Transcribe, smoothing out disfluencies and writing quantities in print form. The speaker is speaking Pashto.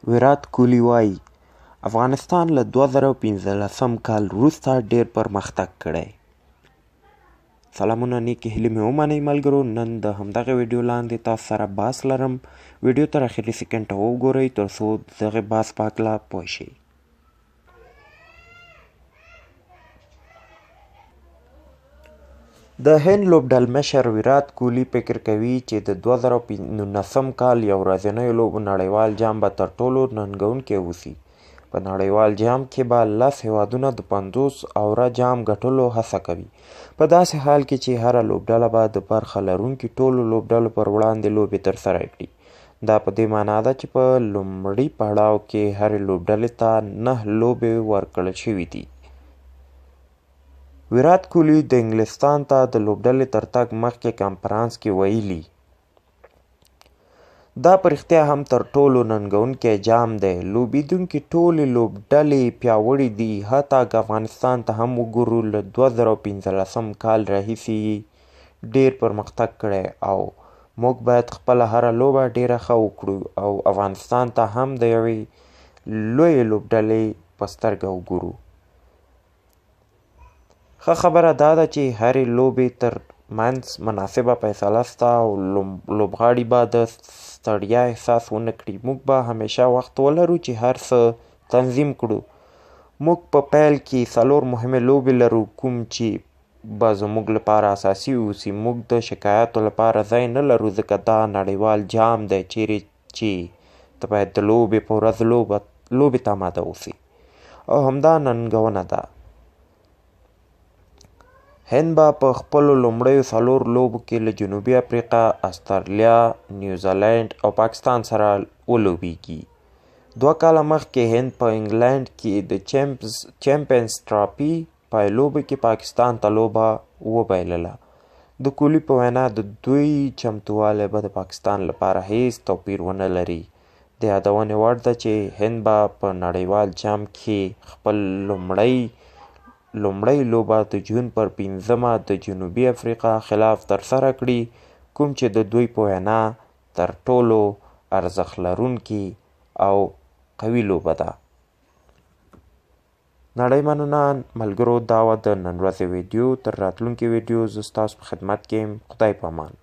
ویرات کولی وایي افغانستان له 2015 کال وروسته ډېر پرمختګ کړی. سلامونه نیکې هیلې مې ومنئ ملګرو. نن د همدغه ویډیو لاندې تاسو سره بحث لرم. ویډیو تر اخري سیکنډ وګورئ تر څو دغه بحث په هکله پوه شئ. د هند لوبډل مشر ویرات کولی فکر کوي چې د 2019 کال یو ورځنیو لوبو نړیوال جام به تر ټولو ننګونکی اوسي. په نړیوال جام کې به 10 هیوادونه د 50 اوره جام ګټلو هڅه کوي، په داسې حال کې چې هره لوبډله به د برخه لرونکي ټولو لوبډلو پر وړاندې لوبې ترسره کړي. دا په دې معنا ده چې په لومړي پړاو کې هرې لوبډلې ته 9 لوبې ورکړل شوي دي. ویرات کولی د انګلستان ته د لوبډلې تر تګ مخکې کنفرانس کې ویلي دا په رښتیا هم تر ټولو ننګونکی جام دی. لوبېدونکي ټولې لوبډلې پیاوړې دي، حتی که افغانستان ته هم وګورو له 2015 کال راهیسې ډېر پرمختګ کړی او موږ باید خپله هره لوبه ډېره ښه وکړو او افغانستان ته هم د یوې لویې لوبډلې په سترګه وګورو. ښه خبره دا ده چې هرې لوبې تر منځ مناسبه فیصله شته او لوبغاړي به د ستړیا احساس ونه کړي. موږ به همیشه وخت ولرو چې هر څه تنظیم کړو. موږ په پیل کې 4 مهمې لوبې لرو کوم چې به زموږ لپاره اساسي اوسي. موږ د شکایاتو لپاره ځای نه لرو ځکه دا نړیوال جام دی چیرې چې ته باید د لوبې په ورځ لوبې ته آماده اوسې او همدا ننګونه ده. هند به په خپلو لومړیو 4 لوبو کې له جنوبي افریقا، استرالیا، نیوزیلینډ او پاکستان سره ولوبېږي. 2 کاله مخکې هند په انګلینډ کې د چیمپینز ټرافي پایلوبو کې پاکستان ته لوبه وبایلله. د کولی په وینا د دوی چمتووالی به د پاکستان لپاره هیڅ توپیر ونه لري. د یادونې وړ ده چې هند به په نړیوال جام کې خپل لومړۍ لوبه د جون پر 15 د جنوبي افریقا خلاف ترسره کړي، کوم چې د دوی په وینا تر ټولو ارزښت لرونکې او قوي لوبه ده. نړۍ مننه ملګرو، دا وه د نن ورځې ویډیو. تر راتلونکي ویډیو زه ستاسو په خدمت کې یم. خدای په امان.